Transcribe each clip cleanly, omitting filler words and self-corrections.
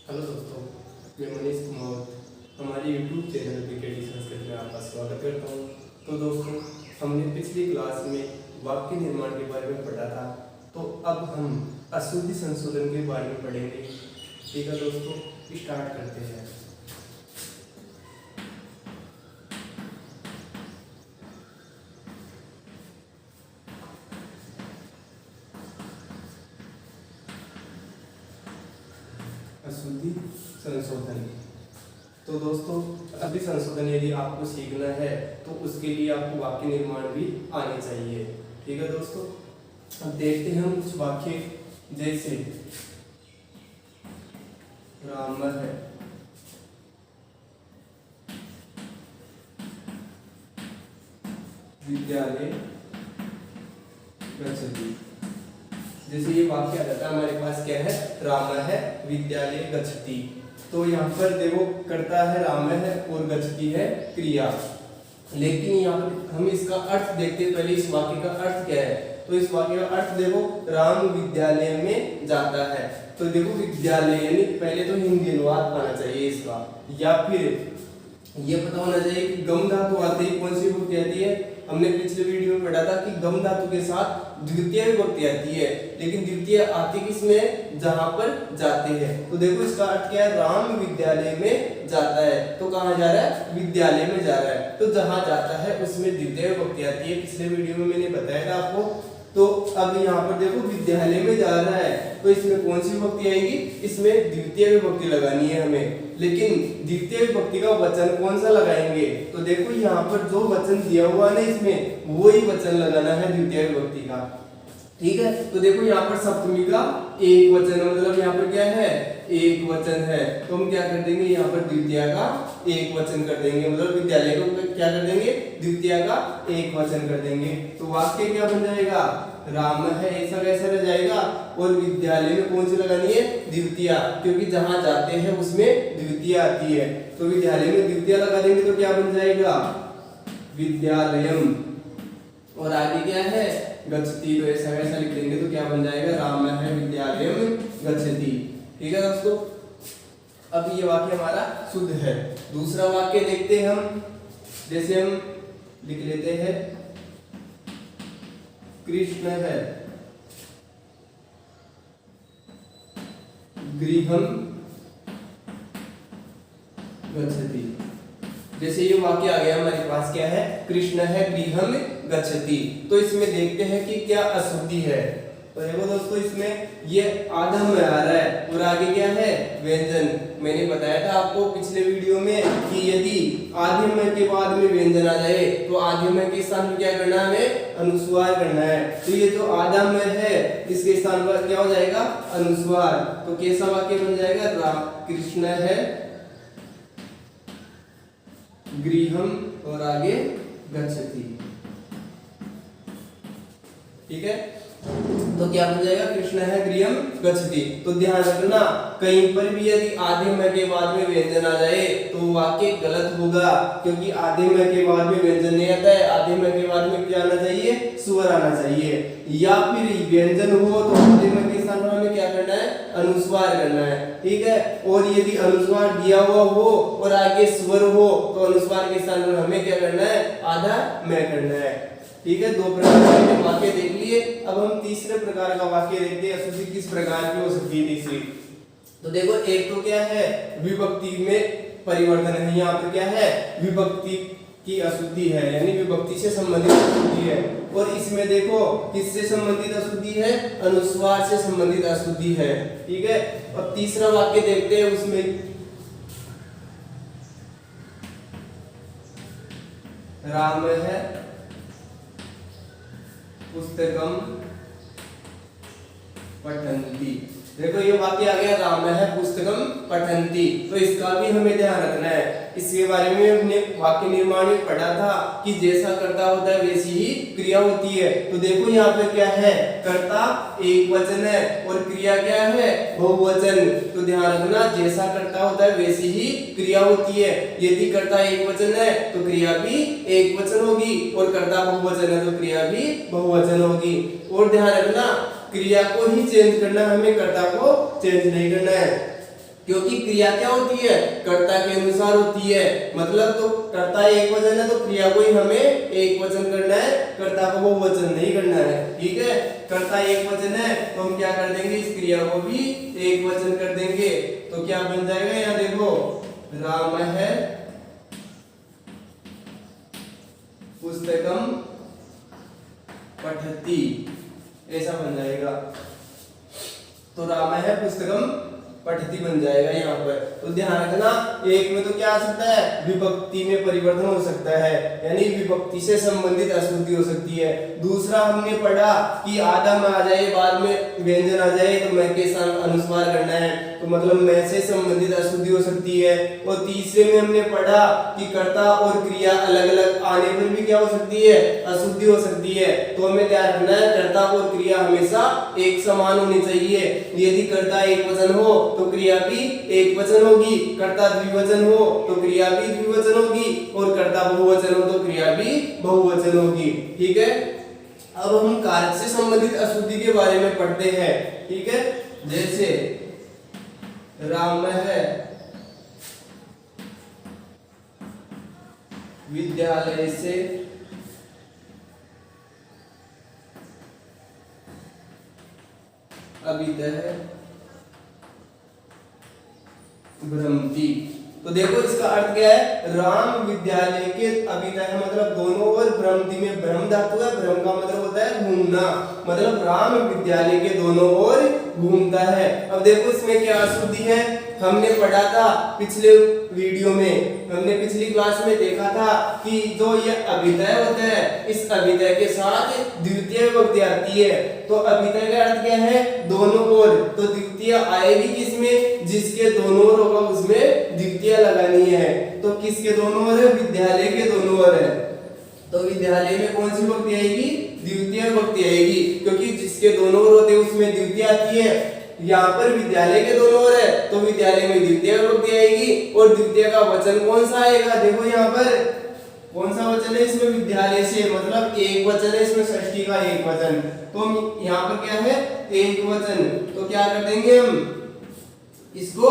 Hello दोस्तों, मैं मनीष कुमार हमारे YouTube चैनल पीकेडी संस्कृत में आपका स्वागत करता हूँ। तो दोस्तों, हमने पिछली क्लास में वाक्य निर्माण के बारे में पढ़ा था, तो अब हम अशुद्धि संशोधन के बारे में पढ़ेंगे। ठीक है दोस्तों, स्टार्ट करते हैं। अशुद्धि संशोधन। तो दोस्तों, अशुद्धि संशोधन यदि आपको सीखना है तो उसके लिए आपको वाक्य निर्माण भी आने चाहिए। ठीक है दोस्तों, अब देखते हैं हम कुछ वाक्य, जैसे राम है विद्यालय गच्छति। जैसे ये वाक्य आ जाता है हमारे पास, क्या है, राम है विद्यालय गच्छति। तो यहाँ पर देखो, करता है राम है और गच्छति है क्रिया। लेकिन यहाँ पर हम इसका अर्थ देखते हैं, पहले इस वाक्य का अर्थ क्या है। तो इस वाक्य का अर्थ देखो, राम विद्यालय में जाता है। तो देखो विद्यालय यानी पहले तो हिंदी अनुवाद आना चाहिए इसका, या फिर ये पता होना चाहिए कि गम धातु आते ही कौन सी विभक्ति आती है। हमने पिछले वीडियो में पढ़ा था कि गम धातु के साथ द्वितीय विभक्ति आती है, लेकिन द्वितीय आती किसमें, जहां पर जाते हैं। तो देखो इसका अर्थ क्या है, राम विद्यालय में जाता है। तो कहाँ जा रहा है, विद्यालय में जा रहा है। तो जहां जाता है उसमें द्वितीय विभक्ति आती है, पिछले वीडियो में मैंने बताया था आपको। तो अब यहाँ पर देखो विद्यालय में जा रहा है, तो इसमें कौन सी विभक्ति आएगी, इसमें द्वितीय विभक्ति लगानी है हमें। लेकिन द्वितीय विभक्ति का वचन कौन सा लगाएंगे, तो देखो यहाँ पर जो वचन दिया हुआ है इसमें वही वचन लगाना है द्वितीय विभक्ति का। ठीक है, तो देखो यहाँ पर सप्तमी का एक वचन, मतलब यहाँ पर क्या है, एक वचन है। तो हम क्या कर देंगे, यहाँ पर द्वितीय का एक वचन कर देंगे, मतलब विद्यालय को क्या कर देंगे, द्वितीय का एक वचन कर देंगे। तो वाक्य क्या बन जाएगा, राम है ऐसा कैसा रह जाएगा, और विद्यालय में कौन सी लगानी है, द्वितीय, क्योंकि जहां जाते हैं उसमें द्वितीय आती है। तो विद्यालय में द्वितीय लगा देंगे तो क्या बन जाएगा, विद्यालयम, और आगे क्या है, गच्छति। तो ऐसा कैसा लिख देंगे तो क्या बन जाएगा, राम है विद्यालयम गच्छति। ठीक है दोस्तों, अब ये वाक्य हमारा शुद्ध है। दूसरा वाक्य देखते हैं हम, जैसे हम लिख लेते हैं, कृष्ण है गृहम गच्छति। जैसे ये वाक्य आ गया हमारे पास, क्या है, कृष्ण है गृहम गच्छति। तो इसमें देखते हैं कि क्या अशुद्धि है। तो देखो दोस्तों, इसमें ये आधम में आ रहा है और आगे क्या है, व्यंजन। मैंने बताया था आपको पिछले वीडियो में कि यदि आधम के बाद में व्यंजन आ जाए तो आधम के स्थान पर क्या करना है, अनुस्वार करना है। तो ये जो आधम है इसके स्थान पर क्या हो जाएगा, अनुस्वार। तो कैसा वाक्य बन जाएगा, कृष्ण है गृहम और आगे गच्छति। ठीक है, तो क्या बन जाएगा, कृष्ण है गृहम गच्छति। तो ध्यान रखना, कहीं पर भी यदि आधे में के बाद में व्यंजन आ जाए तो वाक्य गलत होगा, क्योंकि आधे में के बाद में व्यंजन नहीं आता है। आधे में के बाद में क्या आना चाहिए, स्वर आना चाहिए। या फिर व्यंजन हो तो आधे में के स्थान पर हमें क्या करना है, अनुस्वार करना है। ठीक है, और यदि अनुस्वार दिया हुआ हो और आगे स्वर हो तो अनुस्वार के स्थान पर हमें क्या करना है, आधा में करना है। ठीक है, दो प्रकार के वाक्य देख लिए। अब हम तीसरे प्रकार का वाक्य देखते हैं, अशुद्धि किस प्रकार की हो सकती है तीसरी। तो देखो, एक तो क्या है, विभक्ति में परिवर्तन है। यहाँ पर क्या है, विभक्ति की अशुद्धि है, यानी विभक्ति से संबंधित अशुद्धि है। और इसमें देखो किससे संबंधित अशुद्धि है, अनुस्वार से संबंधित अशुद्धि है। ठीक है, अब तीसरा वाक्य देखते हैं, उसमें राम है पुस्तकम पठन्ति। देखो ये वाक्य आ गया, राम है पुस्तकम पठन्ति। तो इसका भी हमें ध्यान रखना है। इसके बारे में हमने वाक्य निर्माण में पढ़ा था कि जैसा कर्ता होता है वैसी ही क्रिया होती है। तो देखो यहाँ पे क्या है, कर्ता एक वचन है और क्रिया क्या है, बहुवचन। तो ध्यान रखना, जैसा कर्ता होता है वैसी ही क्रिया होती है। यदि कर्ता एक वचन है तो क्रिया भी एक वचन होगी, और कर्ता बहुवचन है तो क्रिया भी बहुवचन होगी। और ध्यान रखना, क्रिया को ही चेंज करना, हमें कर्ता को चेंज नहीं करना है। क्योंकि क्रिया क्या होती है, कर्ता के अनुसार होती है। मतलब तो कर्ता एक वचन है तो क्रिया को ही हमें एक वचन करना है, कर्ता को बहुवचन नहीं करना है। ठीक है, कर्ता एक वचन है तो हम क्या कर देंगे, इस क्रिया को भी एक वचन कर देंगे। तो क्या बन जाएगा, यहाँ देखो, राम है पुस्तकम पठती, ऐसा बन जाएगा। तो राम है पुस्तकम पठती बन जाएगा यहाँ पर। तो ध्यान रखना, एक में तो क्या आ सकता है, विभक्ति में परिवर्तन हो सकता है, यानी विभक्ति से संबंधित अशुद्धि हो सकती है। दूसरा हमने पढ़ा कि आधा में आ जाए, बाद में व्यंजन आ जाए तो मैं के अनुस्वार करना है, तो मतलब मैं से संबंधित अशुद्धि हो सकती है। और तीसरे में हमने पढ़ा कि कर्ता और क्रिया अलग अलग आने पर भी क्या हो सकती है, अशुद्धि हो सकती है। तो हमें ध्यान रखना है, कर्ता और क्रिया हमेशा एक समान होनी चाहिए। यदि कर्ता एक वचन हो तो क्रिया भी एक वचन होगी, कर्ता द्विवचन हो तो क्रिया भी द्विवचन होगी, और कर्ता बहुवचन हो तो क्रिया भी बहुवचन होगी। ठीक है, अब हम कारक से संबंधित अशुद्धि के बारे में पढ़ते हैं। ठीक है, जैसे राम है विद्यालय से अभितः भ्रमति। तो देखो इसका अर्थ क्या है, राम विद्यालय के अभितः मतलब दोनों ओर, भ्रमति में भ्रम धातु है, भ्रम का मतलब होता है घूमना, मतलब राम विद्यालय के दोनों ओर घूमता है। अब देखो इसमें क्या अशुद्धि है, हमने पढ़ा था पिछले वीडियो में, हमने पिछली क्लास में देखा था कि जो ये अभिधेय होता है, इस अभिधेय के साथ द्वितीय विभक्ति आती है। तो अभिधेय का अर्थ क्या है, दोनों ओर, तो द्वितीय आएगी किसमें, जिसके दोनों ओर होगा उसमें द्वितीय लगानी है। तो किसके दोनों ओर है, विद्यालय के दोनों ओर है, तो विद्यालय में कौन सी विभक्ति आएगी, द्वितीय विभक्ति आएगी, क्योंकि जिसके दोनों ओर होते हैं उसमें द्वितीय आती है। यहाँ पर विद्यालय के दोनों ओर है तो विद्यालय में द्वितीय विभक्ति आएगी, और द्वितीय का वचन कौन सा आएगा, देखो यहाँ पर कौन सा वचन है, इसमें विद्यालय से मतलब एक वचन है, इसमें षष्ठी का एक वचन। तो हम यहाँ पर क्या है, एक वचन, तो क्या कर देंगे हम, इसको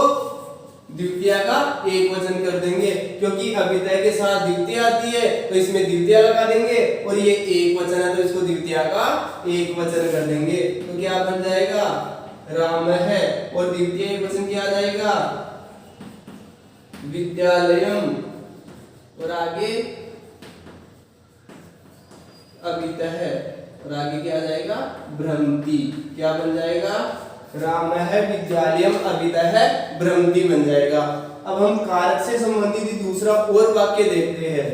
द्वितीय का एक वचन कर देंगे, क्योंकि अभिधेय के साथ द्वितीय आती है तो इसमें द्वितीय लगा देंगे, और ये एक वचन है तो इसको द्वितीय का एक वचन कर देंगे। तो क्या बन जाएगा, राम है, और द्वितीय एक वचन क्या आ जाएगा, विद्यालयम, और आगे अभितः, और आगे क्या आ जाएगा, भ्रमति। क्या बन जाएगा, राम है विद्यालयम अभितः भ्रमति बन जाएगा। अब हम कारक से संबंधित दूसरा और वाक्य देखते हैं।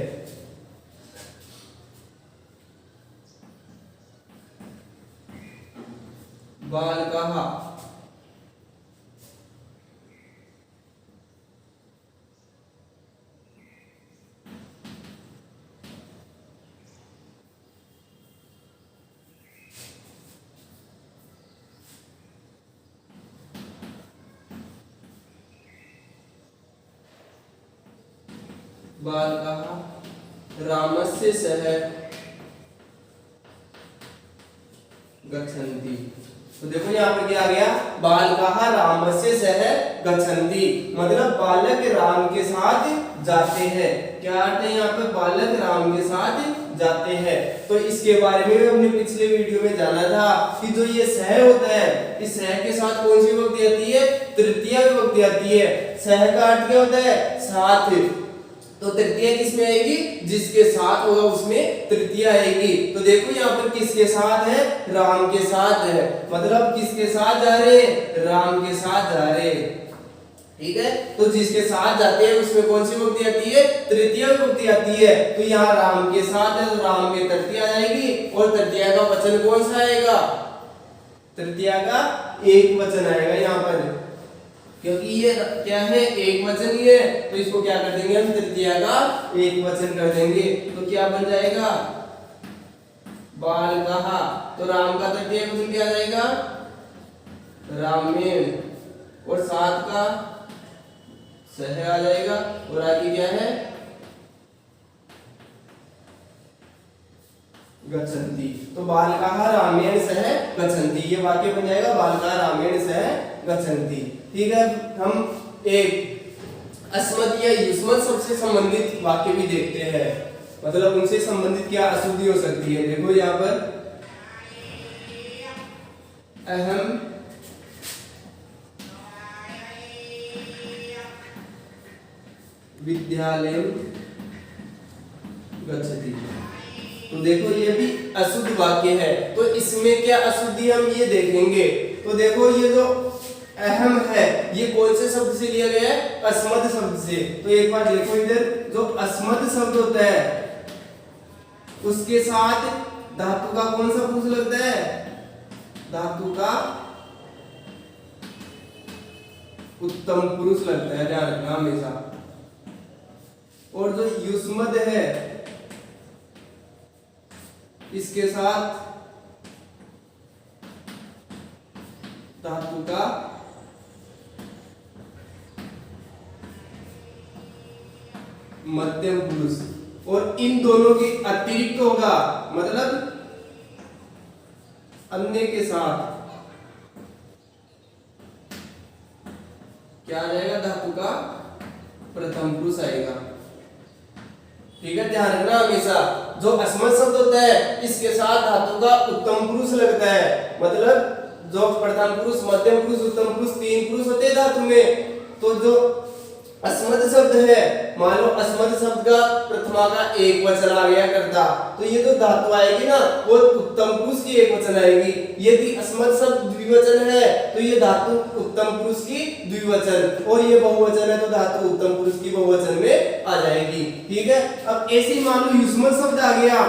बालकः, बालकः रामस्य सह गच्छन्ति। तो देखो यहाँ पर क्या आ गया, बालकः रामस्य सह गच्छन्ति, मतलब बालक राम के साथ जाते हैं। क्या अर्थ है यहाँ पर, बालक राम के साथ जाते हैं। तो इसके बारे में भी हमने पिछले वीडियो में जाना था कि जो ये सह होता है, इस सह के साथ कौन सी विभक्ति आती है, तृतीय विभक्ति आती है। सह का अर्थ क्या होता है, साथ, तो तृतीय किसमें आएगी, जिसके साथ होगा उसमें तृतीय आएगी। तो देखो यहाँ पर किसके साथ है, राम के साथ है, मतलब किसके साथ जा रहे हैं, राम के साथ जा रहे हैं। ठीक है, तो जिसके साथ जाते हैं उसमें कौन सी विभक्ति आती है, तृतीय विभक्ति आती है। तो यहाँ राम के साथ है तो राम में तृतीय आ जाएगी, और तृतीय का वचन कौन सा आएगा, तृतीय का एक वचन आएगा यहाँ पर, क्योंकि ये क्या है, एक वचन ही है, तो इसको क्या कर देंगे हम, तृतीय का एक वचन कर देंगे। तो क्या बन जाएगा, बालकः, तो राम का तृतीय वचन क्या आ जाएगा, रामेण, और साथ का सह आ जाएगा, और आगे क्या है, गच्छन्ति। तो बालकः रामेण सह गच्छन्ति, ये वाक्य बन जाएगा, बालकः रामेण सह गच्छन्ति। ठीक है, हम एक अस्मद या युष्मद शब्द से संबंधित वाक्य भी देखते हैं, मतलब उनसे संबंधित क्या अशुद्धि हो सकती है। देखो यहाँ पर अहम विद्यालय गच्छति, तो देखो ये भी अशुद्ध वाक्य है, तो इसमें क्या अशुद्धि हम ये देखेंगे। तो देखो ये जो अहम है ये कौन से शब्द से लिया गया है, अस्मद शब्द से। तो एक बार देखो इधर, जो अस्मद शब्द होता है उसके साथ धातु का कौन सा पुरुष लगता है, धातु का उत्तम पुरुष लगता है, ध्यान रखना हमेशा। और जो युष्मद है इसके साथ धातु का मध्यम पुरुष, और इन दोनों के अतिरिक्त होगा, मतलब अन्य के साथ क्या आ जाएगा, धातु का प्रथम पुरुष आएगा। ठीक है, ध्यान रखना हमेशा, जो अस्मद शब्द होता है इसके साथ धातु का उत्तम पुरुष लगता है, मतलब जो प्रथम पुरुष, मध्यम पुरुष, उत्तम पुरुष, तीन पुरुष होते हैं धातु में। तो जो अस्मद शब्द है, मान लो अस्मद शब्द का प्रथमा का एक वचन आ गया कर्ता, तो ये जो धातु आएगी ना वो उत्तम पुरुष की एक वचन आएगी। यदि अस्मद शब्द द्विवचन है तो ये धातु उत्तम पुरुष की द्विवचन, और ये बहुवचन है तो धातु उत्तम पुरुष की बहुवचन में आ जाएगी। ठीक है, अब ऐसे ही मान लो युष्मद शब्द आ गया,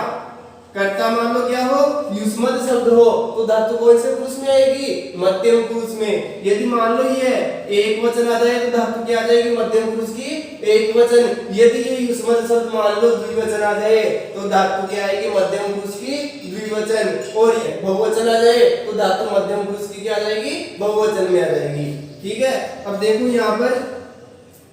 कर्ता मान लो क्या हो, युष्मद शब्द हो, तो धातु कौन से पुरुष में आएगी, मध्यम पुरुष में। यदि मान लो ये एक वचन आ जाए तो धातु क्या आ जाएगी, मध्यम पुरुष की एक वचन। यदि ये युष्मद शब्द मान लो द्विवचन आ जाए तो धातु क्या आएगी, मध्यम पुरुष की द्विवचन, और ये बहुवचन आ जाए तो धातु मध्यम पुरुष की क्या आ जाएगी, बहुवचन में आ जाएगी। ठीक है, अब देखो यहाँ पर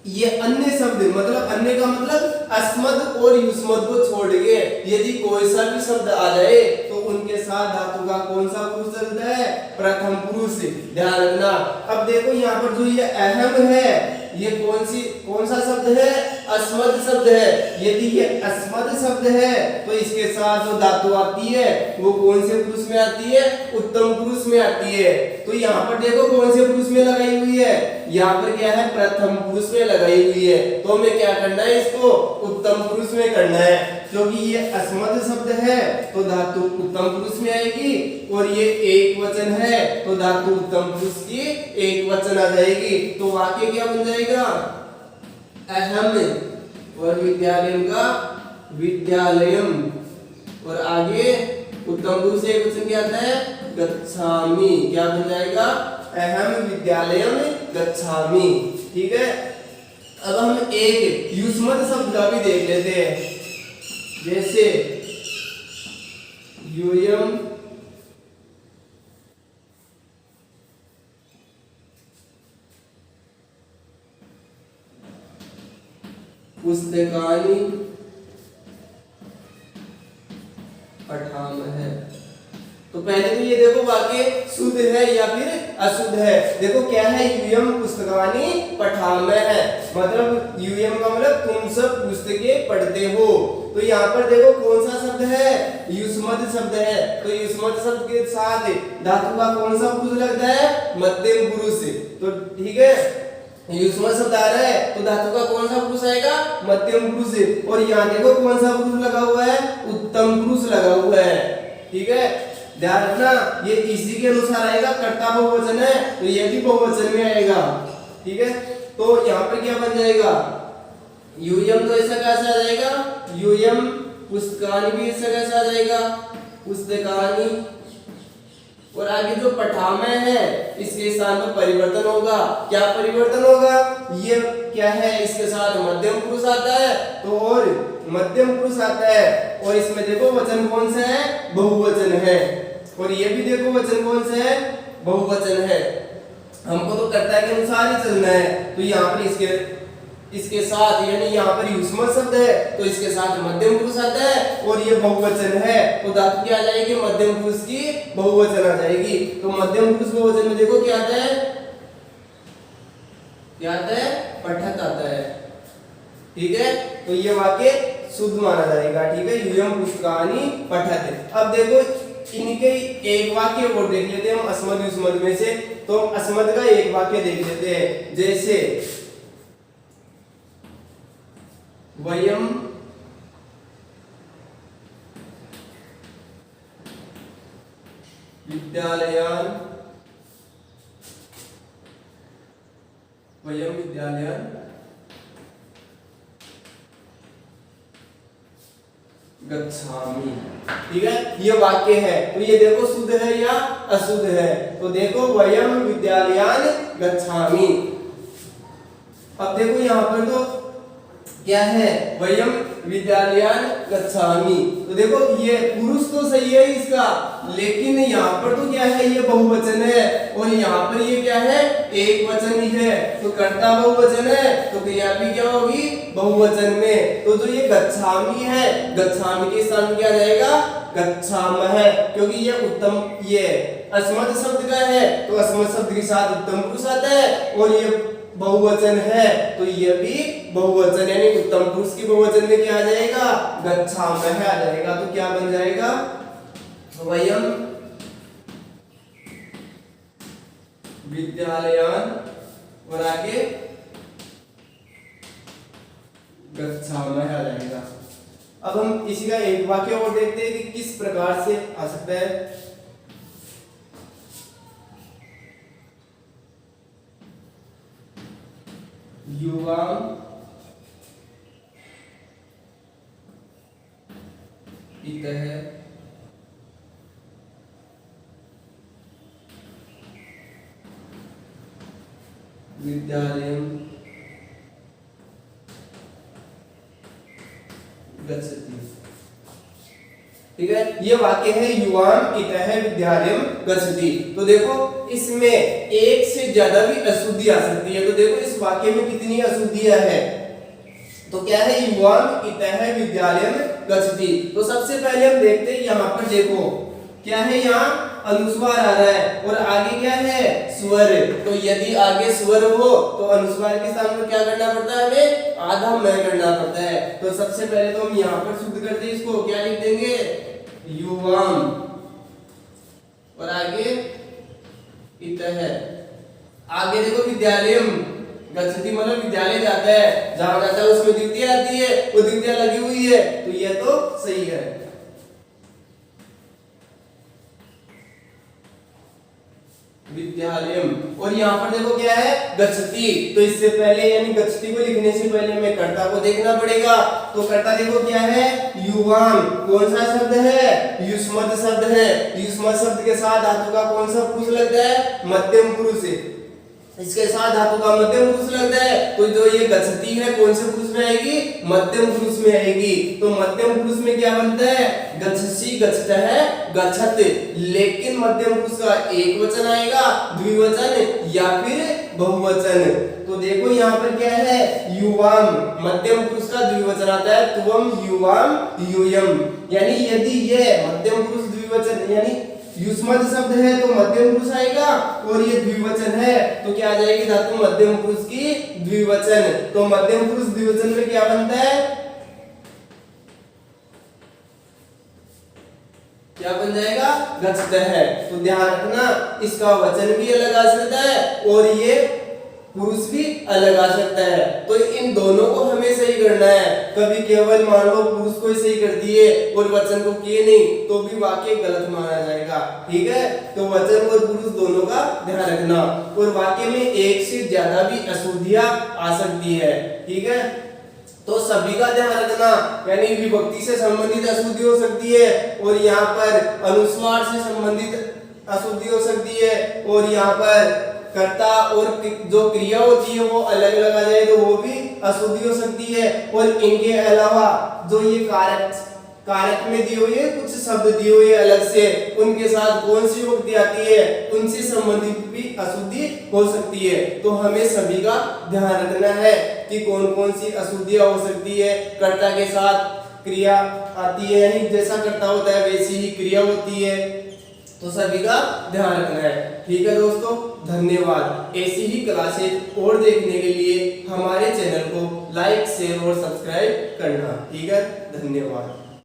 ये अन्य शब्द, मतलब अन्य का मतलब अस्मद और युष्मद को छोड़ के यदि कोई सा भी शब्द आ जाए तो उनके साथ धातु का कौन सा पुरुष चलता है, प्रथम पुरुष। ध्यान रखना। अब देखो यहाँ पर जो ये अहम है ये कौन सा शब्द है, अस्मद शब्द है। यदि ये अस्मद शब्द है तो इसके साथ जो धातु आती है वो कौन से पुरुष में आती है, उत्तम पुरुष में आती है। तो यहाँ पर देखो कौन से पुरुष में लगाई हुई है, यहाँ पर क्या है, प्रथम पुरुष में लगाई हुई है। तो हमें क्या करना है, इसको उत्तम पुरुष में करना है, क्योंकि ये अस्मद शब्द है तो धातु उत्तम पुरुष में आएगी, और ये एक वचन है तो धातु उत्तम पुरुष की एक वचन आ जाएगी। तो वाक्य क्या बन जाएगा, अहम और विद्यालयम का विद्यालयम, और आगे उत्तम पुरुष से एक वचन क्या आता है, गच्छामि। क्या बन जाएगा, अहम विद्यालयम गच्छामि। ठीक है, अब हम एक युष्मद शब्द का भी देख लेते हैं, जैसे यूयम पुस्तकानि पठामः। तो पहले तो ये देखो वाक्य शुद्ध है या फिर अशुद्ध है। देखो क्या है, यूयम पुस्तकानि पठामः, मतलब यूयम का मतलब तुम सब पुस्तकें पढ़ते हो। तो यहाँ पर देखो कौन सा शब्द है, युष्मद शब्द है। तो युष्मद शब्द के साथ धातु का कौन सा पुरुष लगता है, मध्यम पुरुष। तो ठीक है, युष्मद शब्द आ रहा है तो धातु का कौन सा पुरुष आएगा, मध्यम पुरुष। और यहाँ देखो कौन सा पुरुष लगा हुआ है, उत्तम पुरुष लगा हुआ है। ठीक है, ध्यान रखना, ये इसी के अनुसार आएगा, कर्ता बहुवचन है तो ये भी बहुवचन में आएगा। ठीक है, तो यहाँ पर क्या बन जाएगा, यूयम तो ऐसा कैसे आ जाएगा, यूयम पुस्तकानि भी ऐसा कैसे आ जाएगा, पुस्तकानि। और आगे जो पठामः है इसके स्थान पर परिवर्तन होगा। क्या परिवर्तन होगा, ये क्या है, इसके साथ मध्यम पुरुष आता है तो, और मध्यम पुरुष आता है, और इसमें देखो वचन कौन सा है, बहुवचन है। और ये भी देखो वचन कौन सा है, बहुवचन है। हमको तो कर्ता के अनुसार ही चलना है। तो यहाँ पर इसके साथ, यानी यहाँ पर युष्मद शब्द है तो इसके साथ मध्यम पुरुष आता है, और ये बहुवचन है तो धातु क्या आ जाएगी, मध्यम पुरुष की बहुवचन आ जाएगी। तो मध्यम पुरुष बहुवचन में देखो क्या आता है, क्या आता है? पठत आता है। ठीक है, तो ये वाक्य शुद्ध माना जाएगा। ठीक है, यूयम पुस्तकानि पठत। अब देखो इनके एक वाक्य और देख लेते हैं हम अस्मद युष्मद में से। तो हम अस्मद का एक वाक्य देख लेते हैं, जैसे वयम विद्यालयान गच्छामि। ठीक है, ये वाक्य है। तो ये देखो शुद्ध है या अशुद्ध है। तो देखो वयम विद्यालयान गच्छामि। अब देखो यहाँ पर तो क्या है? वयम विद्यालयान गच्छामि। तो देखो ये पुरुष तो सही है इसका, लेकिन यहाँ पर तो क्या है? ये बहुवचन है और यहाँ पर ये क्या है? एक वचन ही है। तो कर्ता बहुवचन है तो क्रिया भी क्या होगी? बहुवचन में। तो जो ये गच्छामि है, गच्छामि के स्थान में क्या आ जाएगा? गच्छामः, क्योंकि ये उत्तम ये अस्मत् शब्द का है तो अस्मत् शब्द के साथ उत्तम पुरुष आता है और ये बहुवचन है तो ये भी बहुवचन यानी उत्तम पुरुष की बहुवचन में क्या आ जाएगा? गच्छामः आ जाएगा। तो क्या बन जाएगा? वयम विद्यालयान और आगे गच्छामः आ जाएगा। अब हम इसी का एक वाक्य और देखते हैं कि किस प्रकार से आ सकता है। युवाम इतः विद्यालयं गच्छति। ठीक है, ये वाक्य है युवाम इतः विद्यालयं गच्छति। तो देखो इसमें एक से ज्यादा भी अशुद्धि आ सकती है। तो देखो इस वाक्य में कितनी अशुद्धियां है। तो क्या है? युवाम इतः विद्यालयं गच्छति। तो सबसे पहले हम देखते हैं यहाँ पर देखो क्या है? यहाँ अनुस्वार आ रहा है और आगे क्या है? स्वर। तो यदि आगे स्वर हो तो अनुस्वार के स्थान पर क्या करना पड़ता है? हमें आधा मैं करना पड़ता है। तो सबसे पहले तो हम यहाँ पर शुद्ध करते हैं इसको। क्या लिख देंगे? युवाम और आगे इतः। आगे देखो विद्यालयम गच्छति मतलब विद्यालय जाता है, जहां जाता है उसमें द्वितीय आती है, वो द्वितीय लगी हुई है तो ये तो सही है। विद्यालयम और यहाँ पर देखो क्या है? गच्छति। तो इससे पहले यानी गच्छति को लिखने से पहले हमें कर्ता को देखना पड़ेगा। तो कर्ता देखो क्या है? युवाम कौन सा शब्द है? युष्मत् शब्द है। युष्मत् शब्द के साथ धातु का कौन सा पुरुष लगता है? मध्यम पुरुष। इसके साथ धातु का मध्यम पुरुष लगता है तो जो ये गच्छति है कौन से पुरुष में आएगी? मध्यम पुरुष में आएगी। तो मध्यम पुरुष में क्या बनता है? गच्छसि गच्छतः गच्छत। लेकिन मध्यम पुरुष का एक वचन आएगा, द्विवचन या फिर बहुवचन। तो देखो यहाँ पर क्या है? युवाम मध्यम पुरुष का द्विवचन आता है, तुवम युवाम यूयम। यानी यदि ये मध्यम पुरुष द्विवचन यानी युष्मत् शब्द है तो मध्यम पुरुष आएगा और ये द्विवचन है तो क्या आ जाएगी? धातु मध्यम पुरुष की द्विवचन। तो मध्यम पुरुष द्विवचन में क्या बनता है? क्या बन जाएगा? गच्छतः है। तो ध्यान रखना इसका वचन भी अलग आ सकता है और ये पुरुष भी अलग आ सकता है। तो इन दोनों को हमें सही करना है। कभी केवल मान लो पुरुष को ही सही कर दिए और वचन को किए नहीं तो भी वाक्य गलत माना जाएगा। ठीक है, तो वचन और पुरुष दोनों का ध्यान रखना। और वाक्य में एक से ज्यादा भी अशुद्धियां आ सकती है। ठीक है, तो सभी का ध्यान रखना। यानी विभक्ति से संबंधित अशुद्धि हो सकती है और यहाँ पर अनुस्वार से संबंधित अशुद्धि हो सकती है और यहाँ पर कर्ता और जो क्रिया होती है वो अलग अलग आ जाए तो वो भी अशुद्धि हो सकती है। और इनके अलावा जो ये कारक में दिए हुए कुछ शब्द दिए हुए अलग से उनके साथ कौन सी विभक्ति आती है उनसे संबंधित भी अशुद्धि हो सकती है। तो हमें सभी का ध्यान रखना है कि कौन कौन सी अशुद्धियां हो सकती है। कर्ता के साथ क्रिया आती है यानी जैसा कर्ता होता है वैसी ही क्रिया होती है। तो सभी का ध्यान रखना है। ठीक है दोस्तों, धन्यवाद। ऐसी ही क्लासेज और देखने के लिए हमारे चैनल को लाइक, शेयर और सब्सक्राइब करना। ठीक है, धन्यवाद।